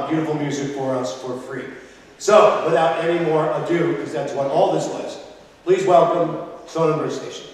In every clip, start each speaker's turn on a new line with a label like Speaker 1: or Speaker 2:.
Speaker 1: beautiful music for us for free. So, without any more ado, because that's what all this was, please welcome Sonnenberg Station.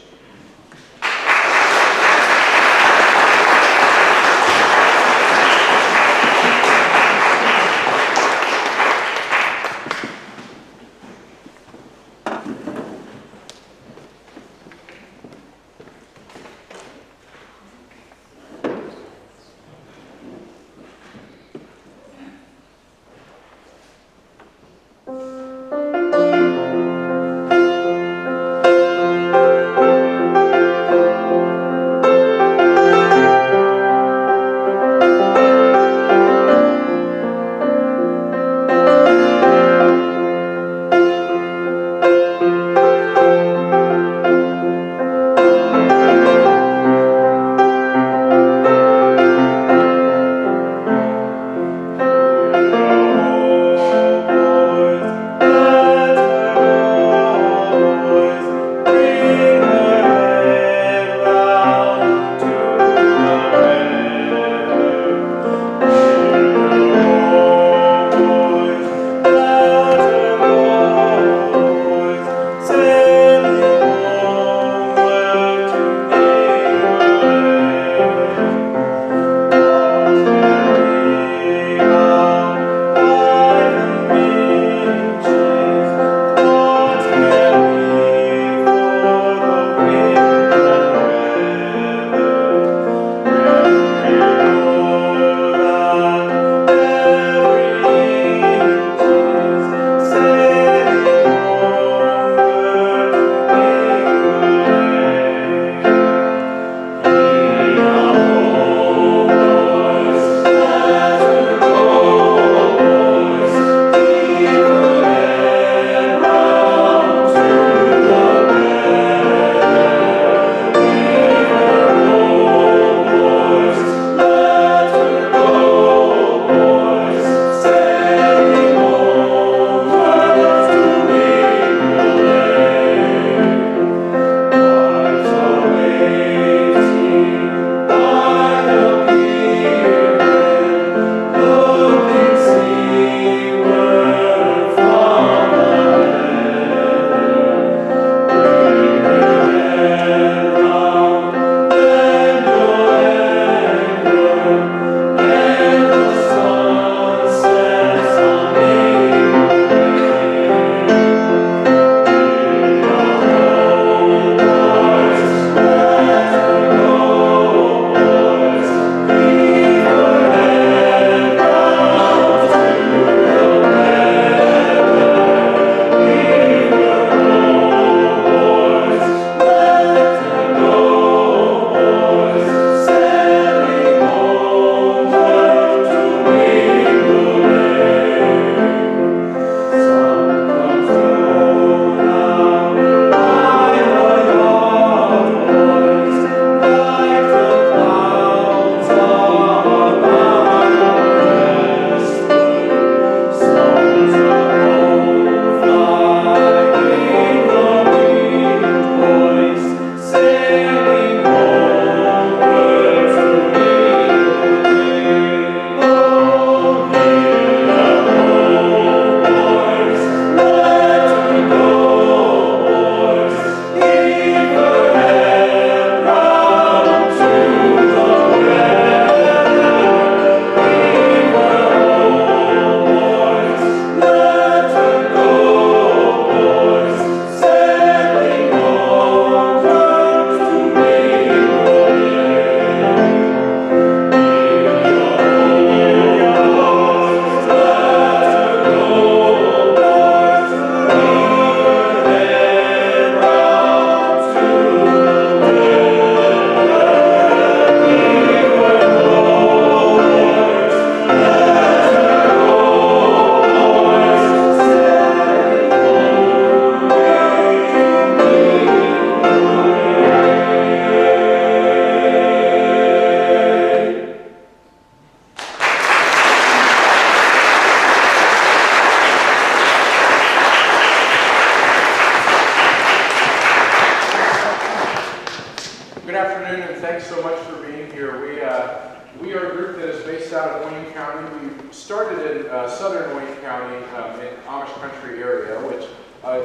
Speaker 2: started in southern Wayne County in Amish country area, which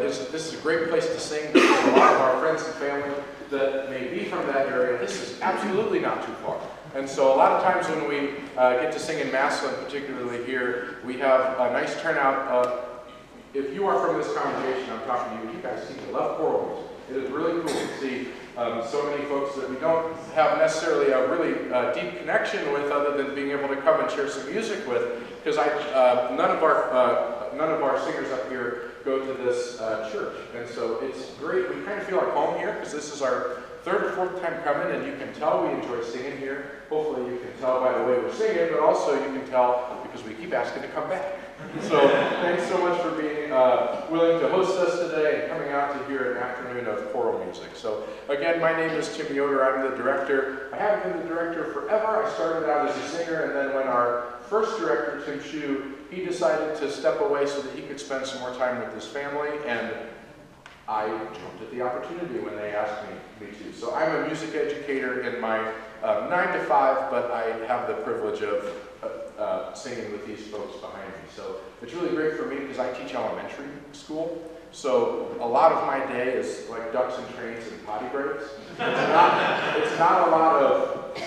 Speaker 2: this is a great place to sing. There's a lot of our friends and family that may be from that area. This is absolutely not too far. And so a lot of times when we get to sing in Massillon, particularly here, we have a nice turnout. If you are from this congregation, I'm talking to you, you guys seem to love choral music. It is really cool to see so many folks that we don't have necessarily a really deep connection with, other than being able to come and share some music with, because none of our singers up here go to this church, and so it's great. We kind of feel like home here, because this is our third or fourth time coming, and you can tell we enjoy singing here. Hopefully you can tell by the way we're singing, but also you can tell because we keep asking to come back. So thanks so much for being willing to host us today and coming out to hear an afternoon of choral music. So again, my name is Tim Yoder. I'm the director. I haven't been the director forever. I started out as a singer, and then when our first director, Tim Shue, he decided to step away so that he could spend some more time with his family, and I jumped at the opportunity when they asked me to. So I'm a music educator in my 9 to 5, but I have the privilege of singing with these folks behind me. So it's really great for me because I teach elementary school. So a lot of my day is like ducks and trains and potty breaks. It's not a lot of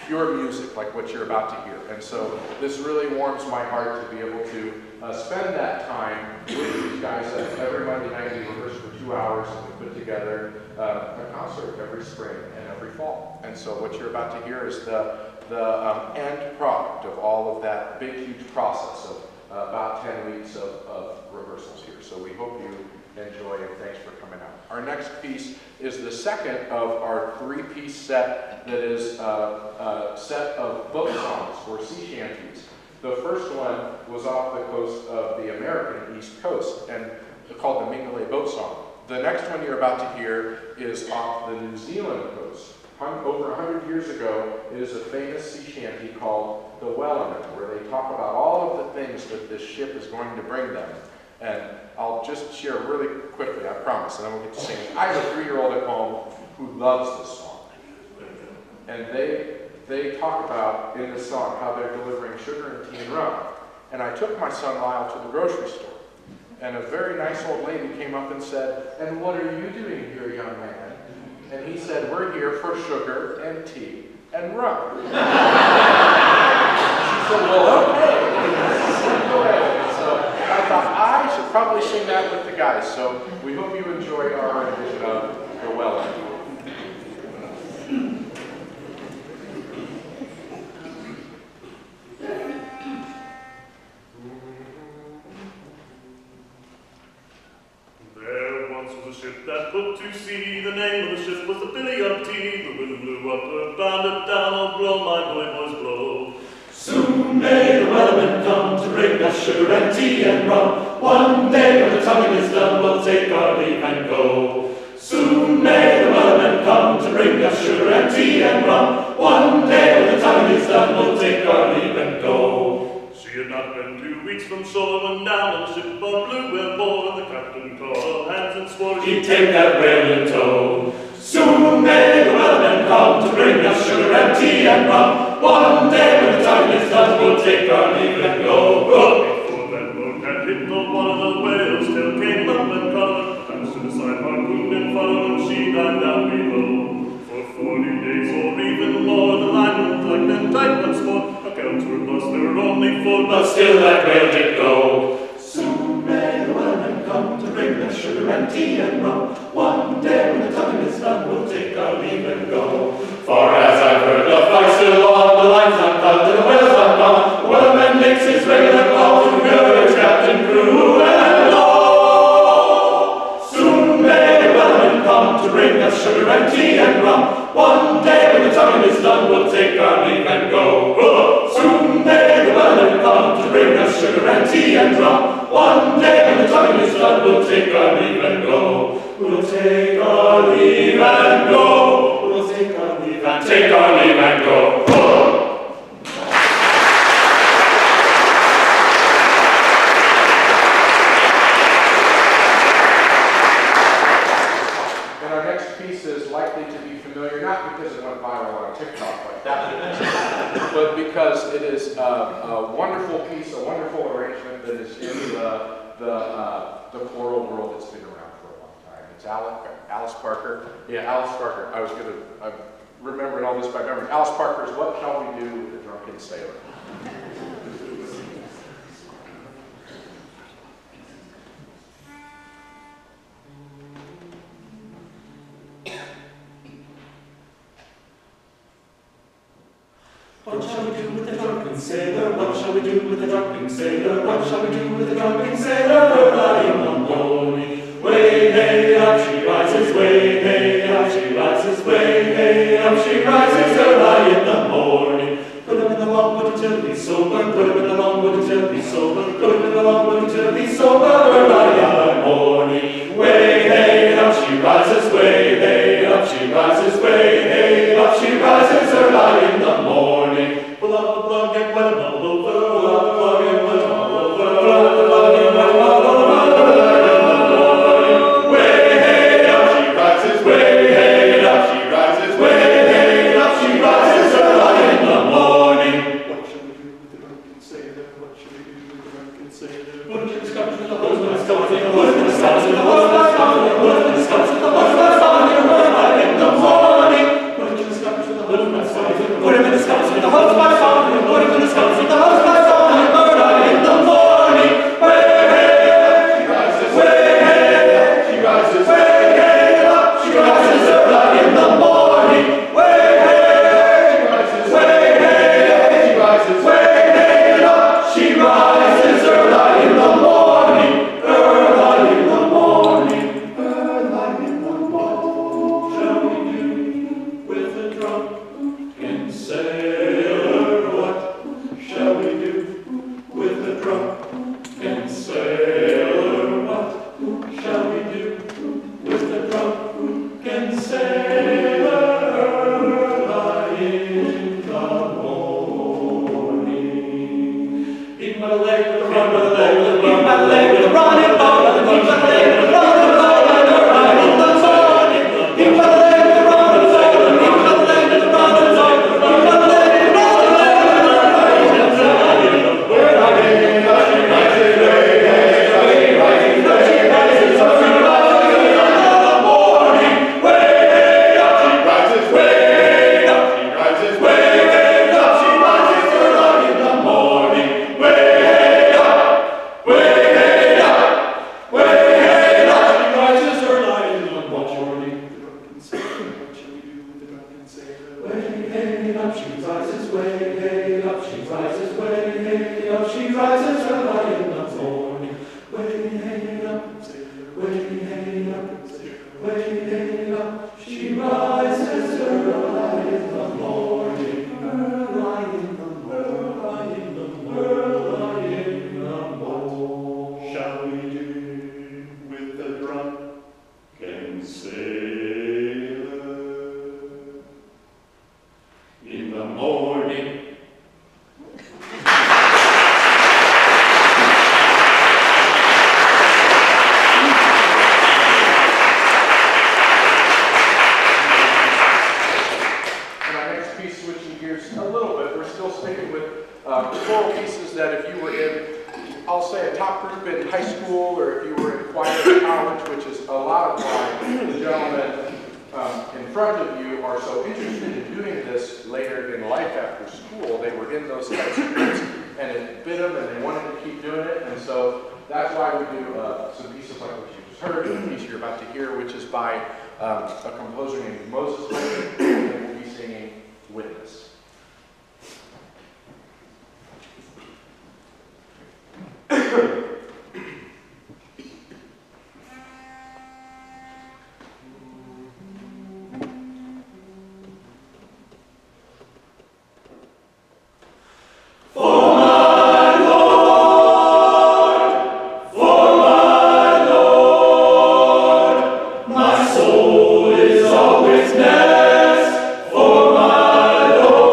Speaker 2: pure music like what you're about to hear. And so this really warms my heart to be able to spend that time with these guys. Every Monday night we rehearse for 2 hours, and we put together a concert every spring and every fall. And so what you're about to hear is the end product of all of that big, huge process of about 10 weeks of rehearsals here. So we hope you enjoy, and thanks for coming out. Our next piece is the second of our 3-piece set that is a set of boat songs for sea shanties. The first one was off the coast of the American East Coast, and called the Mingulay Boat Song. The next one you're about to hear is off the New Zealand coast. Over 100 years ago, it is a famous sea shanty called the Wellerman, where they talk about all of the things that this ship is going to bring them. And I'll just share really quickly, I promise, and then we'll get to sing it. I have a 3-year-old at home who loves this song. And they talk about, in this song, how they're delivering sugar and tea and rum. And I took my son Lyle to the grocery store. And a very nice old lady came up and said, "And what are you doing here, young man?" And he said, "We're here for sugar and tea and rum." She said, "Well, okay." Go ahead. So I thought I should probably sing that with the guys. So we hope you enjoy our rendition of The Wellerman.
Speaker 3: Ship that put to sea, the name of the ship was the Billy of Tea. The wind blew up her, bound it down, oh blow, my bully boys blow.
Speaker 4: Soon may the Wellerman come to bring us sugar and tea and rum. One day when the tonguing is done, we'll take our leave and go. Soon may the Wellerman come to bring us sugar and tea and rum. One day when the tonguing is done, we'll take our leave and go.
Speaker 3: She had not been 2 weeks from shore when down on the ship a blue whale bore, and the captain called all hands and swore
Speaker 4: he'd take that whale in tow. Soon may the Wellerman come to bring us sugar and tea and rum. One day when the time is done, we'll take our leave and go.
Speaker 3: Before that boat had hit the one of the whales, still came up and caught her, fast to the side, harpooned and followed, and she died down below. For 40 days or even more, the line went tight and tight once more. Accounts were lost, there were only 4,
Speaker 4: but still that whale did go. Soon may the Wellerman come to bring us sugar and tea and rum. One day when the tonguing is done, we'll take our leave and go. For as I've heard, the fight's still on, the line's not cut, and the whale's not gone. The Wellerman makes his regular call to gird, captain, crew, and all. Soon may the Wellerman come to bring us sugar and tea and rum. One day when the tonguing is done, we'll take our leave and go. Soon may the Wellerman come to bring us sugar and tea and rum. One day when the tonguing is done, we'll take our leave and go. We'll take our leave and go. We'll take our leave and take our leave and go.
Speaker 2: And our next piece is likely to be familiar, not because it went viral on TikTok like that, but because it is a wonderful wonderful piece, a wonderful arrangement that is in the choral world that's been around for a long time. It's Alice Parker. Yeah, Alice Parker. I'm remembering all this by memory. Alice Parker's What Shall We Do with a Drunken Sailor?
Speaker 4: What shall we do with the drunken sailor? What shall we do with the drunken sailor? What shall we do with the drunken sailor? Early in the morning, way hey up she rises, way hey up she rises, way hey up she rises. Early in the morning, put him in the longboat until he's sober. Put him in the longboat until he's sober. Put him in the longboat until he's sober. Early in the morning, way hey up she rises, way hey up she rises, way hey up she rises. Early in the morning. Pull up the plug and let 'em all over. Pull up the plug and let 'em all over. Pull up the plug and let 'em all over. Way hey up she rises, way hey up she rises, way hey up she rises. Early in the morning. What shall we do with the drunken sailor? What shall we do with the drunken sailor? Put him in the scuppers with the hose, put him in the scuppers with the hose, put him in the scuppers with the hose, put him in the scuppers with the hose, early in the morning. Put him in the scuppers with the hose, put him in the scuppers with the hose, by phone. Put him in the scuppers with the hose, by phone. Early in the morning. Way hey, she rises. Way hey, she rises. Way hey up, she rises. Early in the morning. Way hey, she rises. Way hey, she rises. Way hey up, she rises. Early in the morning. Early in the morning. Early in the morning. Shall we do with a drunken sailor? What shall we do with a drunken sailor? What shall we do with a drunken sailor? Early in the morning. Eat my leg with a run, with a leg, with a run, my leg with a running bone. Eat my leg with a running bone. Early in the morning. Eat my leg with a running bone. Eat my leg with a running bone. Eat my leg with a running bone. Shall we do with the drunken sailor? In the morning.
Speaker 2: And our next piece, switching gears a little bit, we're still sticking with choral pieces that if you were in, I'll say, a top group in high school, or if you were in choir in college, which is a lot of why the gentlemen in front of you are so interested in doing this later in life after school. They were in those types of groups, and it bit them, and they wanted to keep doing it, and so that's why we do some pieces like what you just heard, and the piece you're about to hear, which is by a composer named Moses Lincoln, and we'll be singing Witness.
Speaker 4: My soul is always next for my Lord.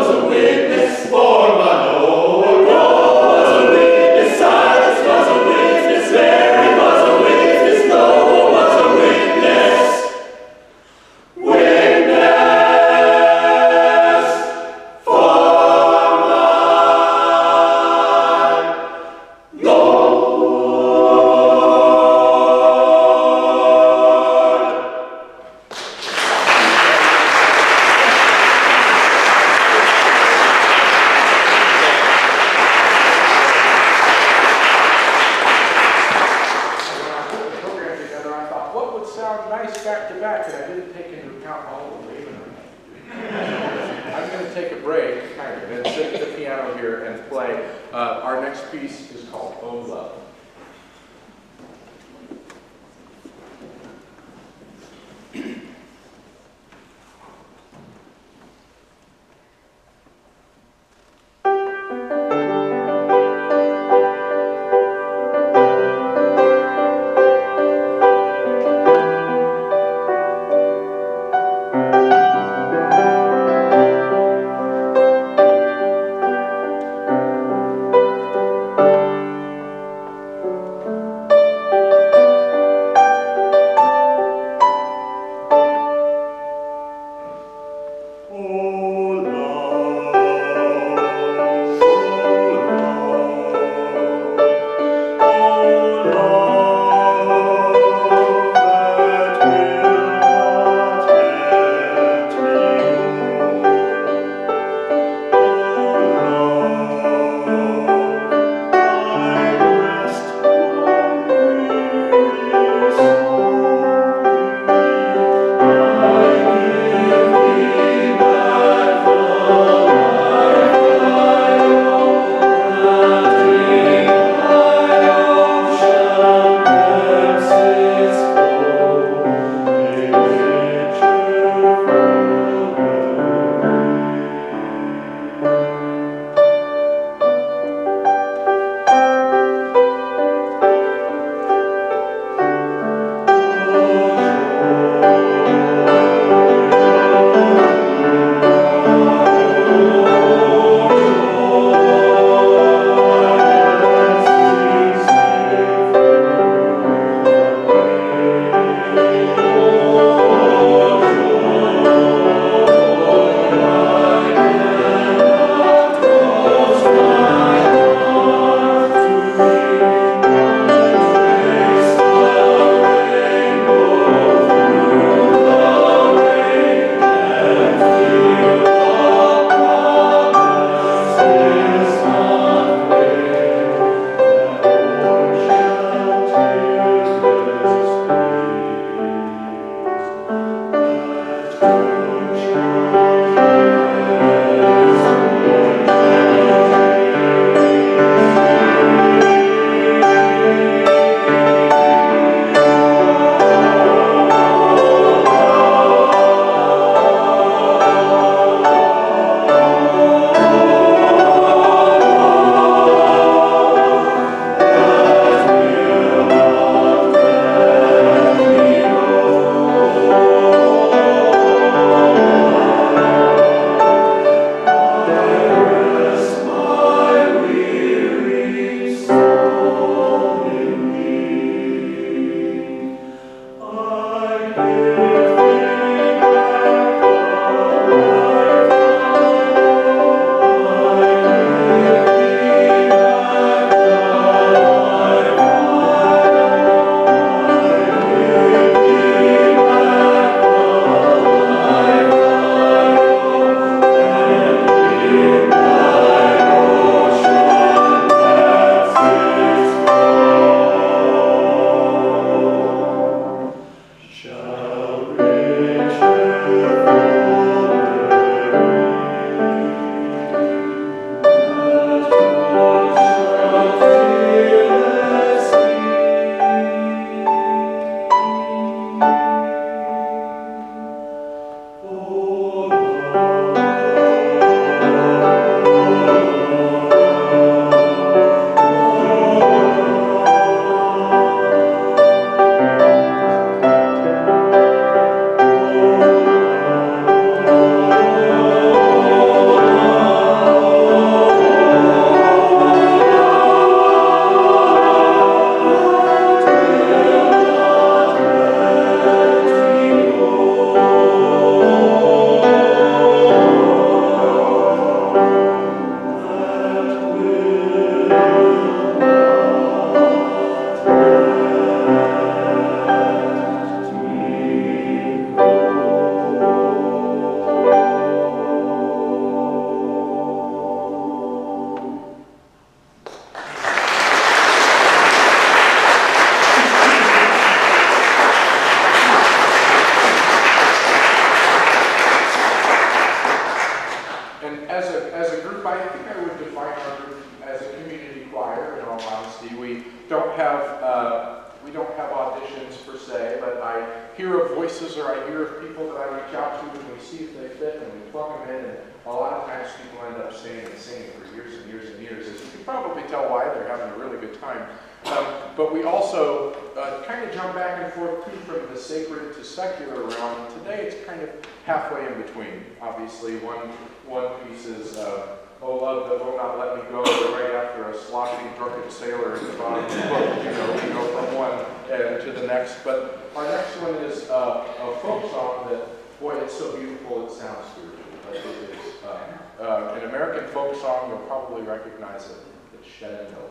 Speaker 4: was a witness for my Lord. Paul was a witness, Silas was a witness, Mary was a witness, Noah was a witness. Witness for my Lord.
Speaker 2: When I put the program together, I thought, what would sound nice back to back? And I didn't take into account all the waving around. I'm going to take a break, kind of, and sit at the piano here and play. Our next piece is called Oh Love. as a group, I think I would define our group as a community choir. In all honesty, we don't have auditions per se, but I hear of voices or I hear of people that I reach out to and we see if they fit and we plug them in. And a lot of times people end up staying and singing for years and years and years. As you can probably tell why, they're having a really good time. But we also kind of jump back and forth too from the sacred to secular realm. And today it's kind of halfway in between. Obviously, one piece is "Oh Love That Will Not Let Me Go," right after a sloppy, drunken sailor at the bottom of the book. We go from one to the next. But our next one is a folk song that, boy, it's so beautiful it sounds spiritual. But it is an American folk song. You'll probably recognize it. It's Shenandoah.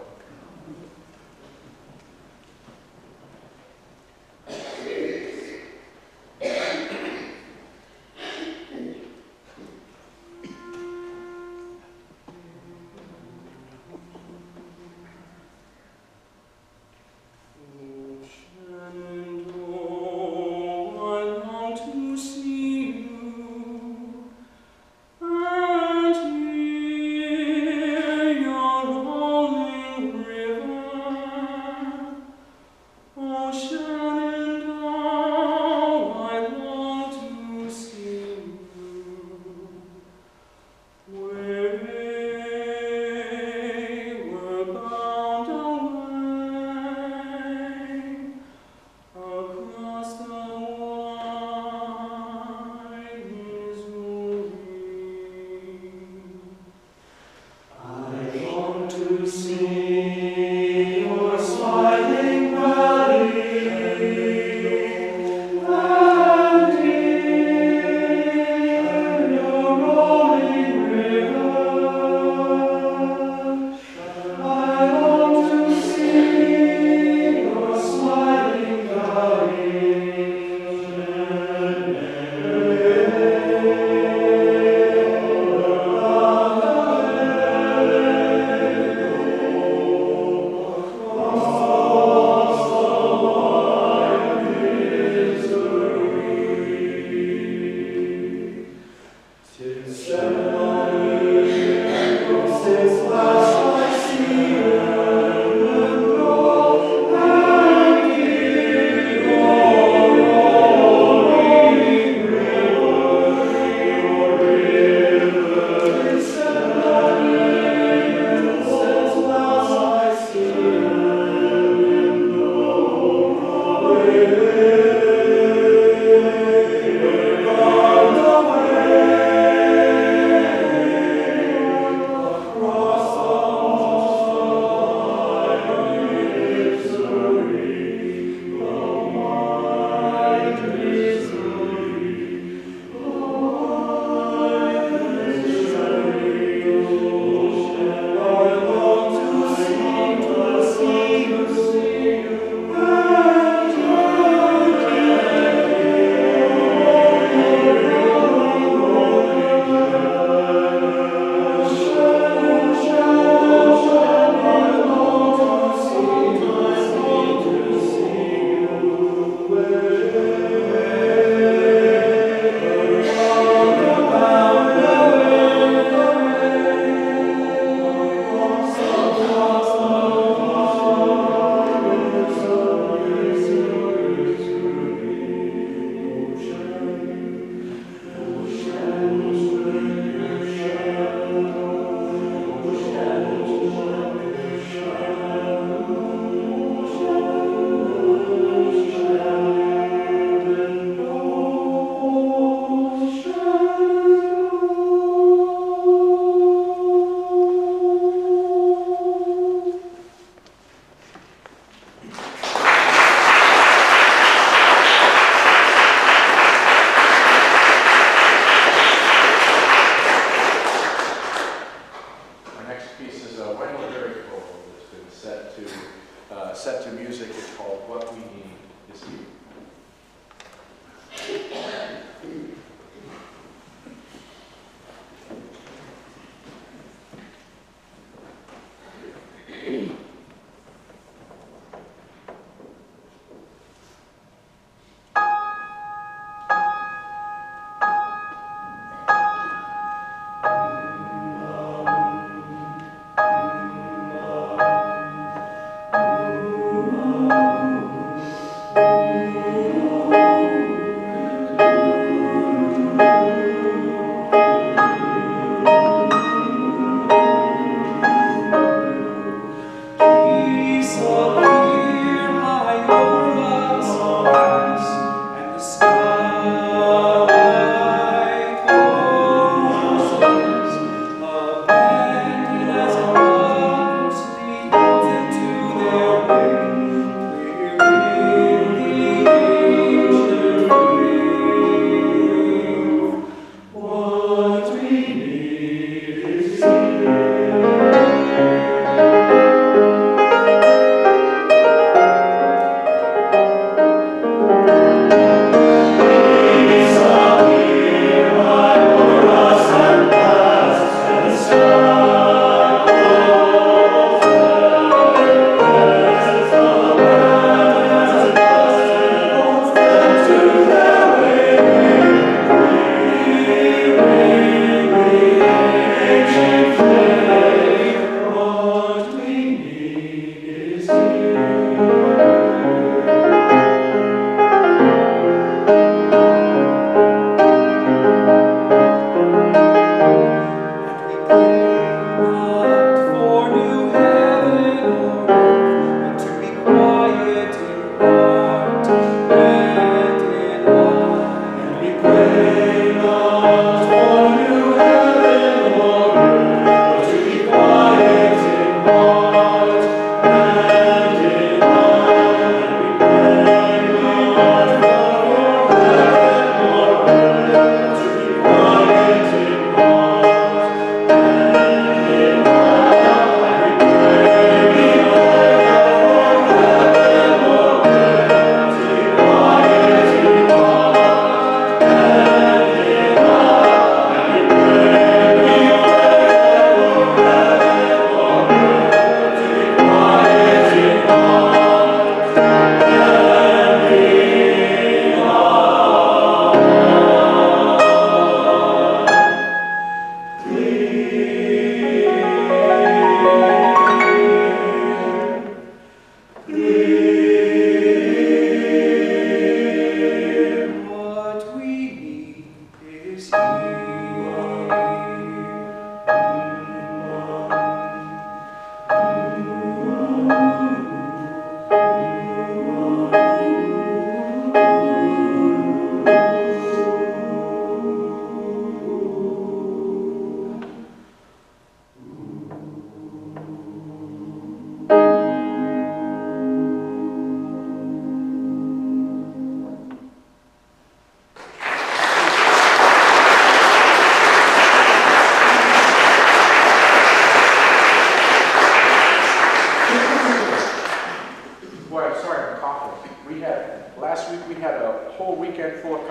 Speaker 2: set to music. It's called What We Need Is You.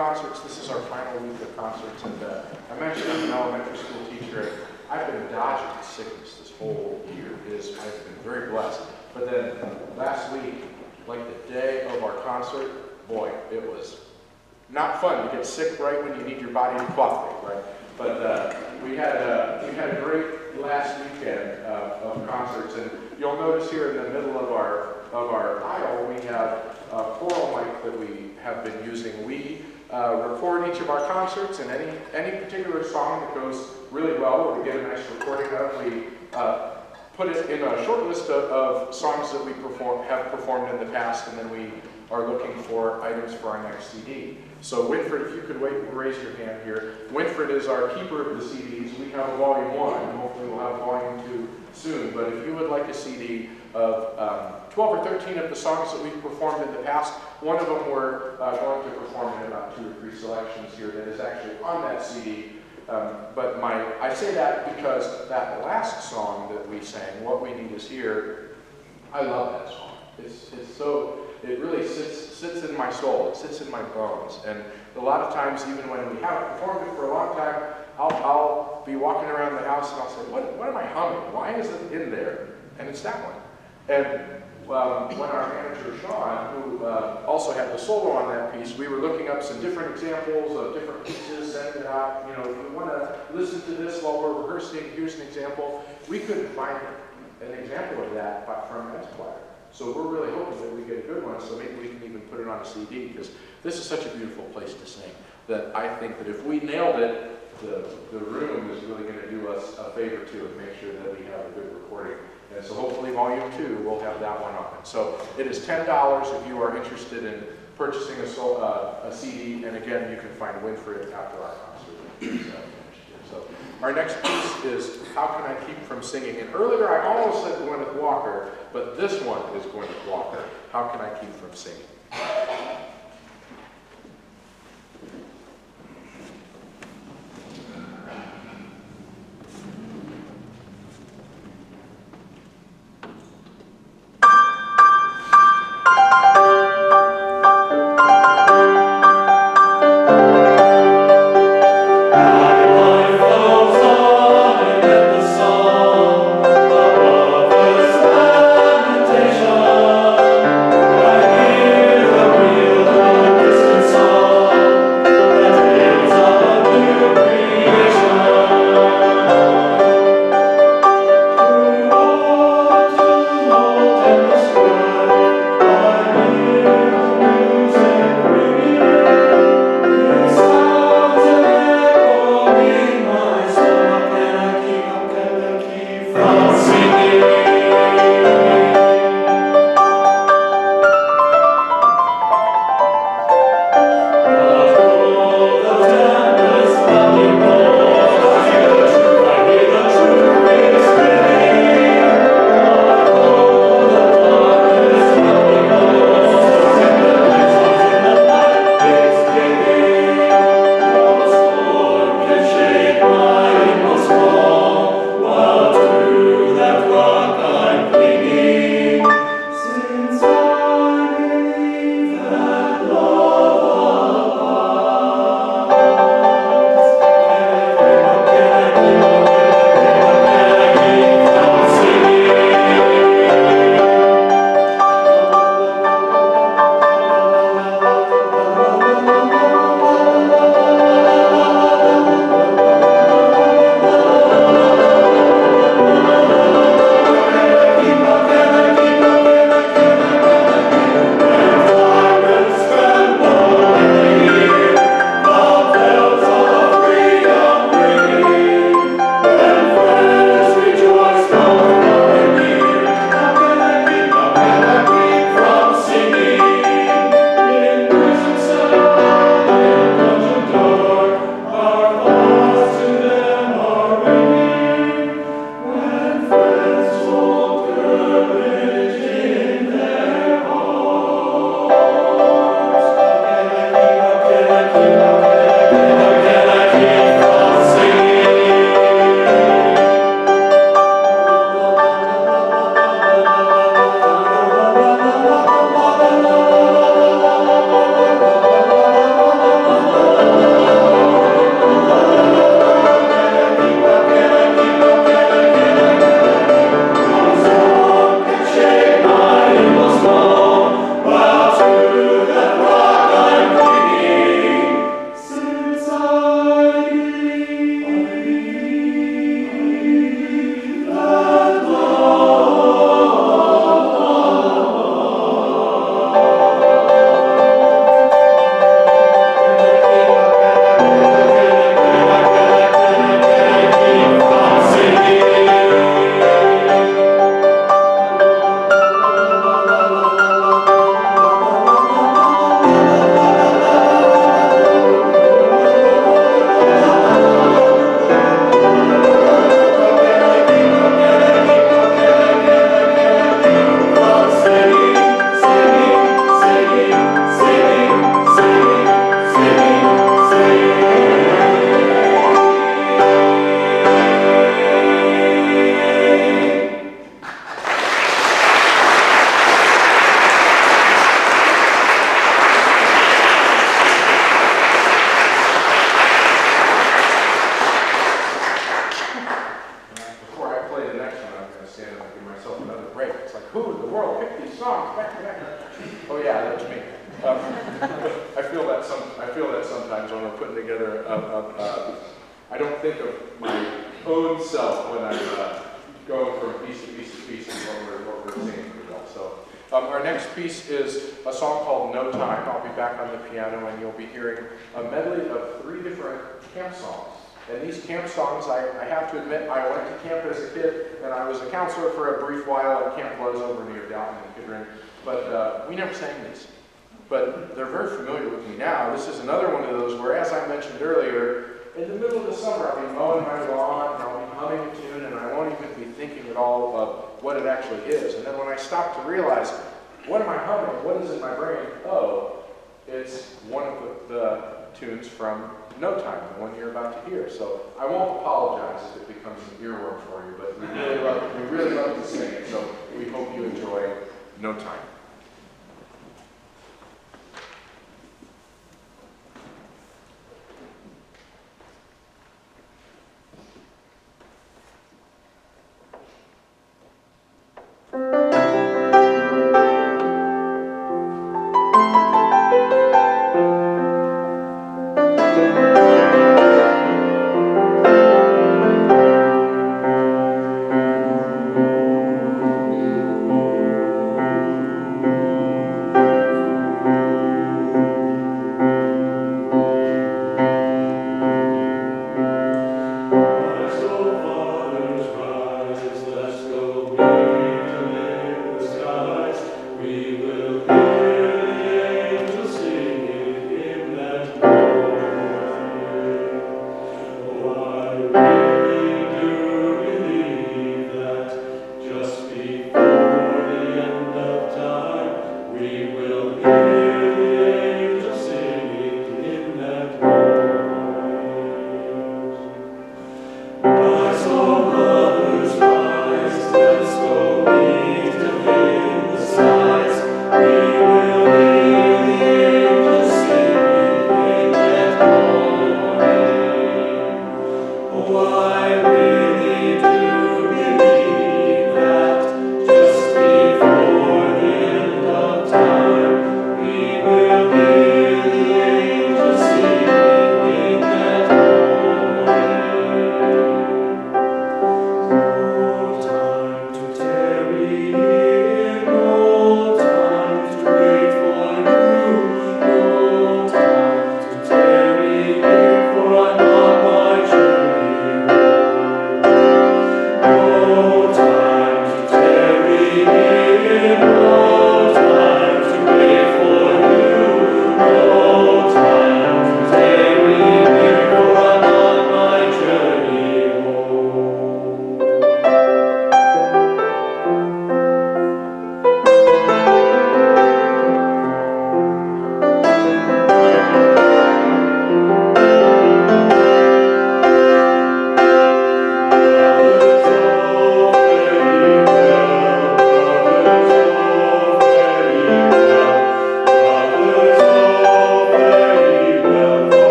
Speaker 2: concerts. This is our final week of concerts, and I mentioned I'm an elementary school teacher. And I've been dodging sickness this whole year. I've been very blessed. But then last week, like the day of our concert, boy, it was not fun to get sick right when you need your body to cooperate, right? But we had a great last weekend of concerts, and you'll notice here in the middle of our aisle we have a choral mic that we have been using. We record each of our concerts, and any particular song that goes really well, we get a nice recording of. We put it in a short list of songs that we have performed in the past, and then we are looking for items for our next CD. So Winfred, if you could raise your hand here. Winfred is our keeper of the CDs. We have a volume 1, and hopefully we'll have volume 2 soon. But if you would like a CD of 12 or 13 of the songs that we've performed in the past, one of them we're going to perform in about 2 or 3 selections here that is actually on that CD. But I say that because that last song that we sang, What We Need Is Here, I love that song. It really sits in my soul, it sits in my bones. And a lot of times, even when we haven't performed it for a long time, I'll be walking around the house and I'll say, what am I humming? Why is it in there? And it's that one. And when our manager, Sean, who also had the solo on that piece, we were looking up some different examples of different pieces, sending it out. You know, if we want to listen to this while we're rehearsing, here's an example. We couldn't find an example of that from Esquire. So we're really hoping that we get a good one, so maybe we can even put it on a CD, because this is such a beautiful place to sing that I think that if we nailed it, the room is really going to do us a favor too and make sure that we have a good recording. And so hopefully volume 2 will have that one on it. So it is $10 if you are interested in purchasing a CD, and again, you can find Winfred after our concert. So our next piece is How Can I Keep From Singing? And earlier I almost said Gwyneth Walker, but this one is Gwyneth Walker. How Can I Keep From Singing?
Speaker 4: Lamentation, I hear a
Speaker 2: world picked these songs back to back? Oh yeah, that's me. I feel that sometimes when we're putting together. I don't think of my own self when I'm going from piece to piece to piece and what we're singing for y'all. So our next piece is a song called "No Time." I'll be back on the piano, and you'll be hearing a medley of 3 different camp songs. And these camp songs, I have to admit, I went to camp as a kid, and I was a counselor for a brief while at Camp Lowe's over near Dalton and Kidron, but we never sang these. But they're very familiar with me now. This is another one of those where, as I mentioned earlier, in the middle of the summer, I'll be mowing my lawn, and I'll be humming a tune, and I won't even be thinking at all of what it actually is. And then when I stop to realize, what am I humming? What is in my brain? Oh, it's one of the tunes from No Time, the one you're about to hear. So I won't apologize if it becomes an earworm for you, but we really love to sing it, so we hope you enjoy No Time.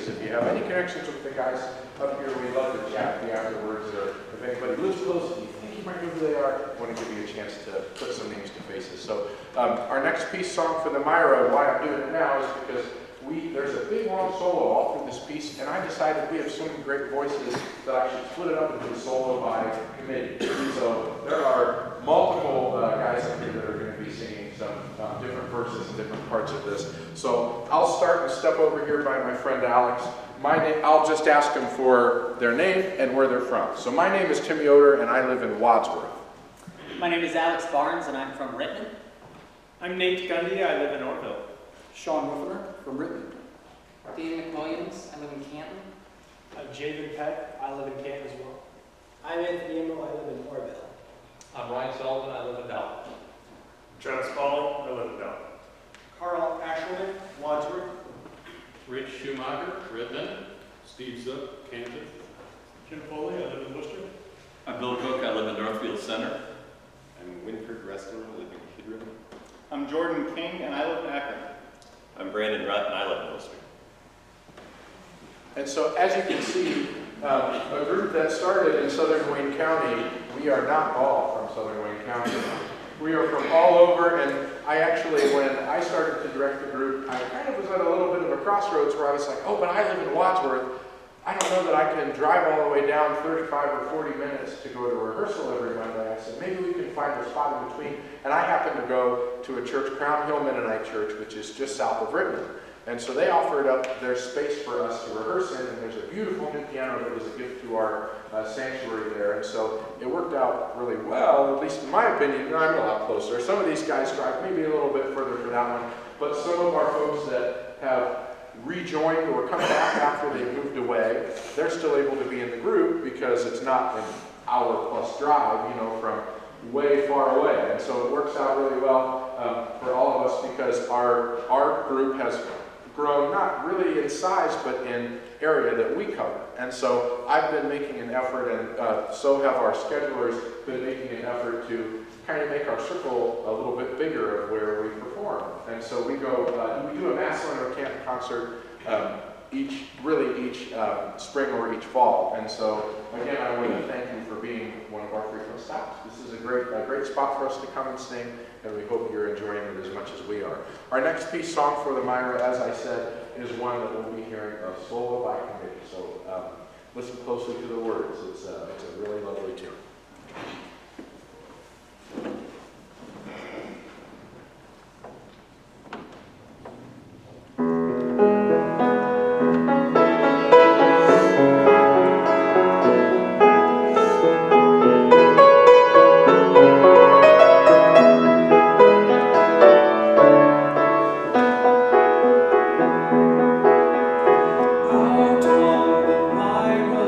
Speaker 2: If you have any connections with the guys up here, we'd love to chat with you afterwards, or if anybody lives close and you think you might know who they are, I want to give you a chance to put some names to faces. So our next piece song for the Myra, why I'm doing it now is because there's a big long solo all through this piece, and I decided we have so many great voices that I should split it up into a solo by committee. So there are multiple guys up here that are going to be singing some different verses and different parts of this. So I'll start and step over here by my friend Alex. I'll just ask them for their name and where they're from. So my name is Tim Yoder, and I live in Wadsworth.
Speaker 5: My name is Alex Barnes, and I'm from Rittman.
Speaker 6: I'm Nate Gundy, I live in Orville.
Speaker 7: Sean Wolfner from Rittman.
Speaker 8: Dave McWilliams, I live in Canton.
Speaker 6: I'm Javen Peck, I live in Canton as well.
Speaker 9: I'm Anthony Emo, I live in Orville.
Speaker 10: I'm Ryan Sullivan, I live in Dalton.
Speaker 3: Travis Paul, I live in Dalton.
Speaker 6: Carl Asherman, Wadsworth.
Speaker 10: Rich Schumacher, Rittman. Steve Zook, Canton.
Speaker 6: Jim Foley, I live in Worcester.
Speaker 11: I'm Bill Cook, I live in Northfield Center.
Speaker 12: I'm Winford Restler, I live in Kidron.
Speaker 13: I'm Jordan King, and I live in Akron.
Speaker 11: I'm Brandon Rutt, and I live in Worcester.
Speaker 2: And so, as you can see, a group that started in southern Wayne County, we are not all from southern Wayne County. We are from all over, and I actually, when I started to direct the group, I kind of was at a little bit of a crossroads where I was like, oh, but I live in Wadsworth. I don't know that I can drive all the way down 35 or 40 minutes to go to rehearsal every Monday. I said, maybe we can find a spot in between. And I happened to go to a church, Crown Hill Mennonite Church, which is just south of Rittman. And so they offered up their space for us to rehearse in, and there's a beautiful new piano that was a gift to our sanctuary there. And so it worked out really well, at least in my opinion. I'm a lot closer. Some of these guys drive maybe a little bit further for that one, but some of our folks that have rejoined or come back after they moved away, they're still able to be in the group because it's not an hour-plus drive, from way far away. And so it works out really well for all of us because our group has grown not really in size but in area that we cover. And so I've been making an effort, and so have our schedulers been making an effort to kind of make our circle a little bit bigger of where we perform. And so we do a Mass Center Camp concert each spring or each fall. And so again, I want to thank you for being one of our frequent stops. This is a great spot for us to come and sing, and we hope you're enjoying it as much as we are. Our next piece song for the Myra, as I said, is one that we'll be hearing a solo by committee. So listen closely to the words. It's a really lovely tune.
Speaker 4: Out on the Myra,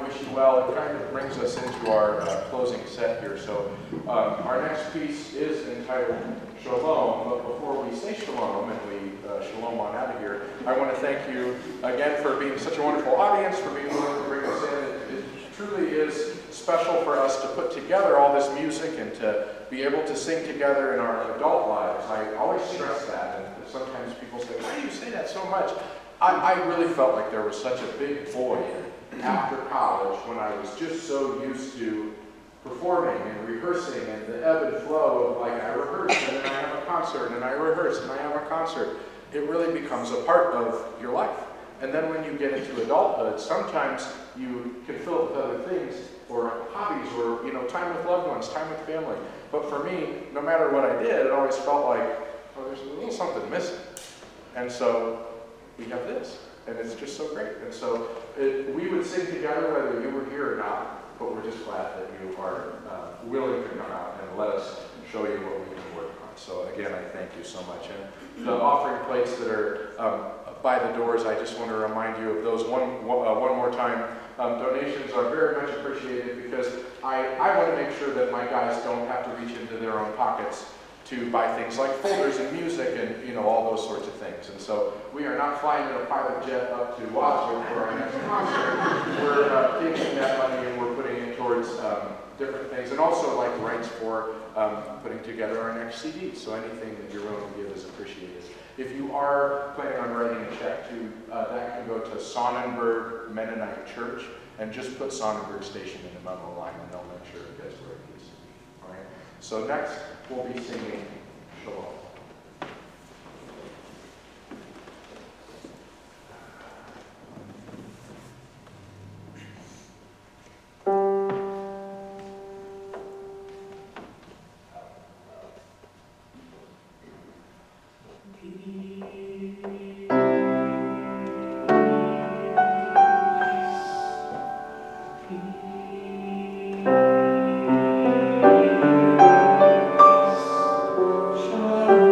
Speaker 2: wish you well. It kind of brings us into our closing set here. So our next piece is entitled Shalom, but before we say Shalom and we Shalom on out of here, I want to thank you again for being such a wonderful audience, for being willing to bring us in. It truly is special for us to put together all this music and to be able to sing together in our adult lives. I always stress that, and sometimes people say, why do you say that so much? I really felt like there was such a big void after college when I was just so used to performing and rehearsing and the ebb and flow of like I rehearse and then I have a concert and I rehearse and I have a concert. It really becomes a part of your life. And then when you get into adulthood, sometimes you can fill it with other things or hobbies or time with loved ones, time with family. But for me, no matter what I did, it always felt like, oh, there's a little something missing. And so we have this, and it's just so great. And so we would sing together whether you were here or not, but we're just glad that you are willing to come out and let us show you what we can work on. So again, I thank you so much. And the offering plates that are by the doors, I just want to remind you of those one more time. Donations are very much appreciated because I want to make sure that my guys don't have to reach into their own pockets to buy things like folders and music and all those sorts of things. And so we are not flying in a private jet up to Wadsworth for our next concert. We're taking that money and we're putting it towards different things, and also like rights for putting together our next CD. So anything that you're willing to give is appreciated. If you are planning on writing a check to, that can go to Sonnenberg Mennonite Church, and just put Sonnenberg Station in the memo line, and they'll make sure it gets where it needs to be. All right. So next, we'll be singing Shalom.
Speaker 4: Shalom.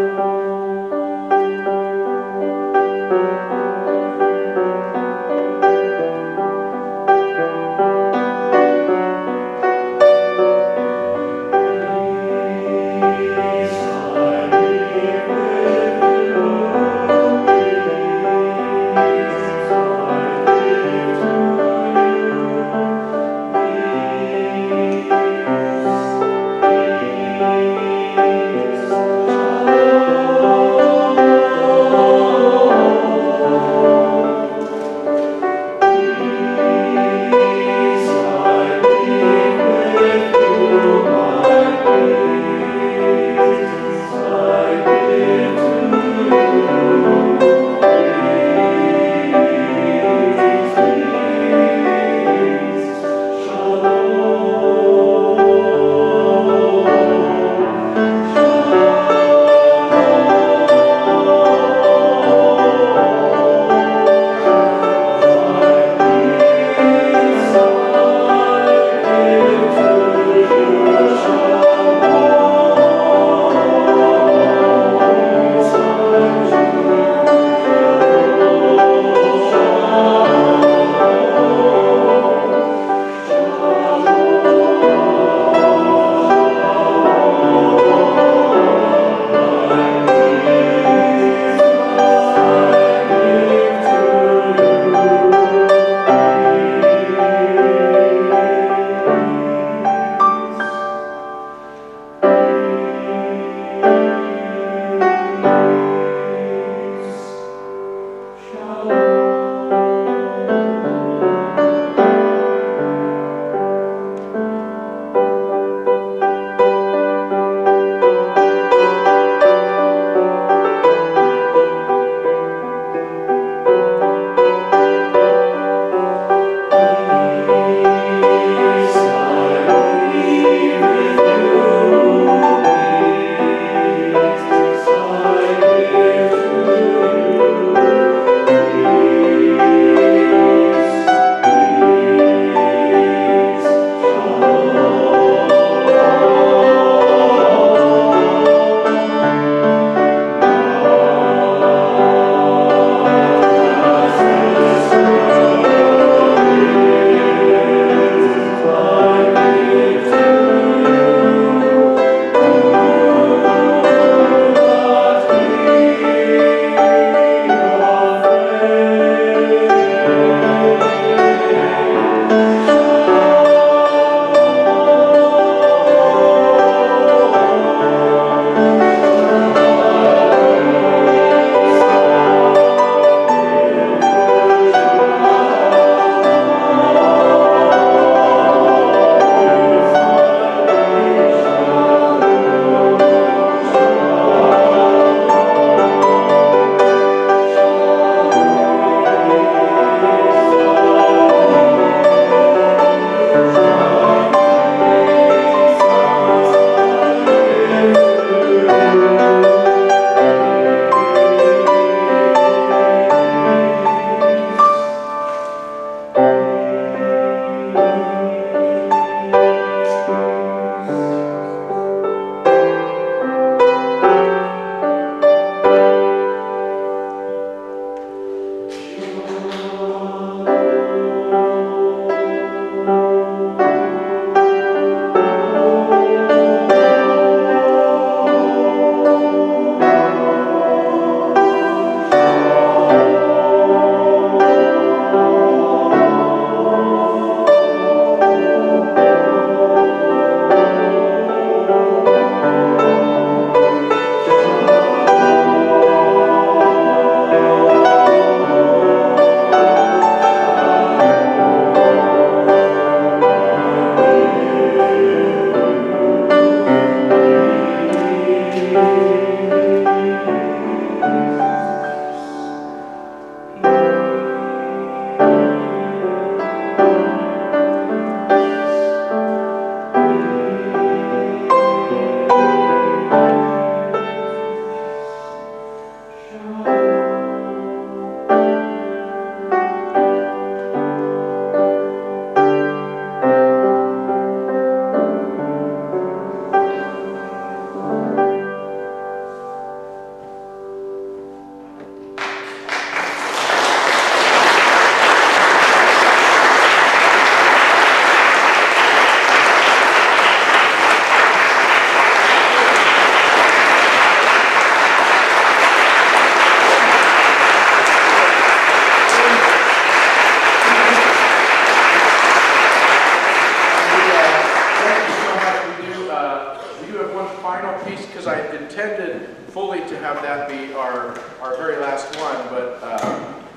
Speaker 2: because I intended fully to have that be our very last one, but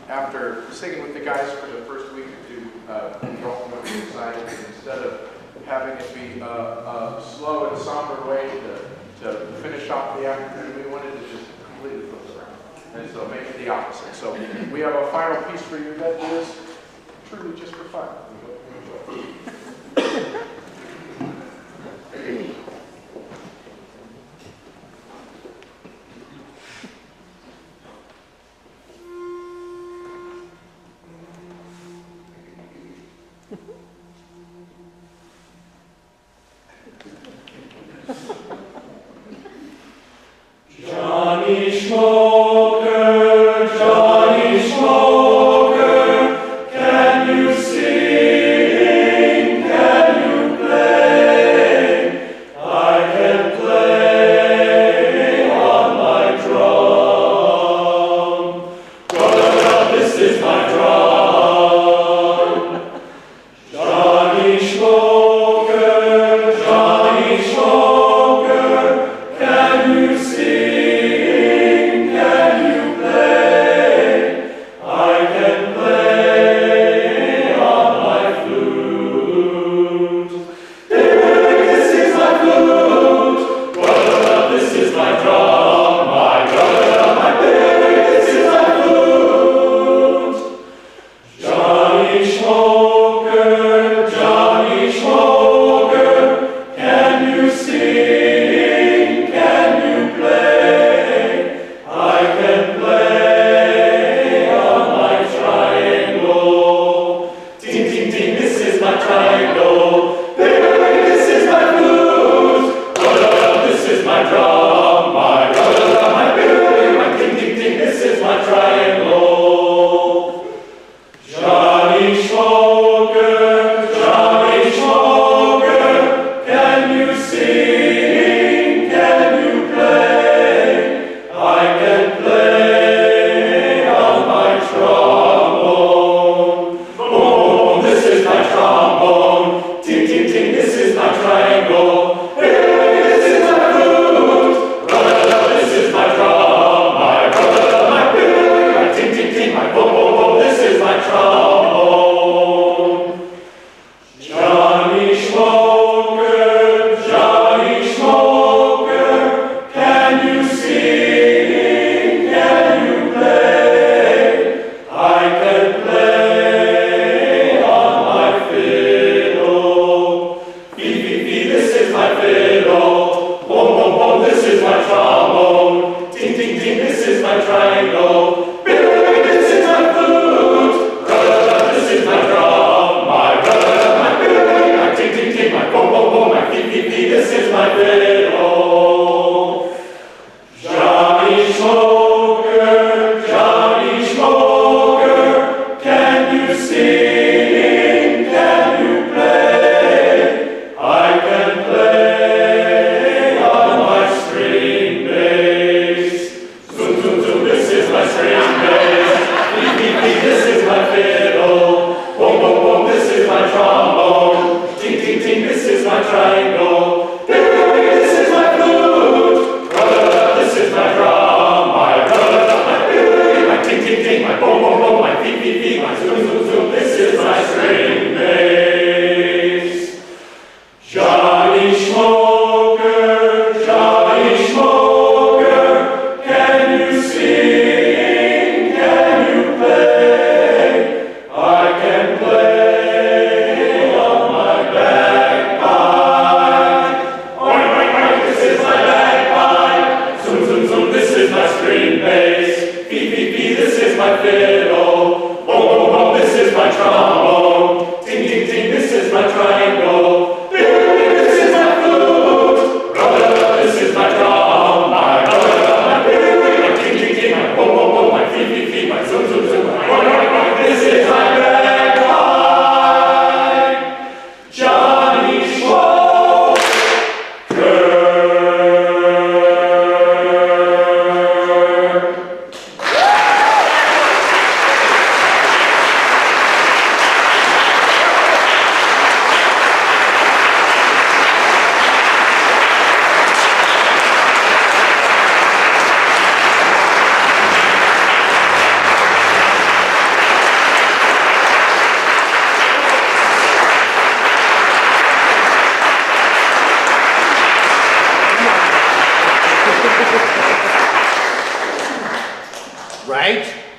Speaker 2: after singing with the guys for the first week or two, we ultimately decided that instead of having it be a slow and somber way to finish off the afternoon, we wanted to just completely flip it around, and so make it the opposite. So we have a final piece for you that is truly just for fun. We hope you enjoy.
Speaker 4: Johnny Smoker, Johnny Smoker, can you sing, can you play? I can play on my drum. This is my drum. Johnny Smoker, Johnny Smoker.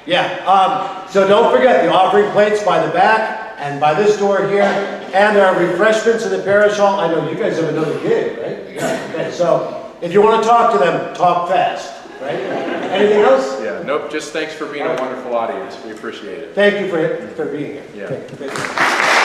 Speaker 1: Yeah, so don't forget the offering plates by the back and by this door here, and there are refreshments in the parish hall. I know you guys have another gig, right? Yeah. Okay, so if you want to talk to them, talk fast, right? Anything else?
Speaker 2: Yeah, nope, just thanks for being a wonderful audience. We appreciate it.
Speaker 1: Thank you for being here.
Speaker 2: Yeah.
Speaker 1: Thank you.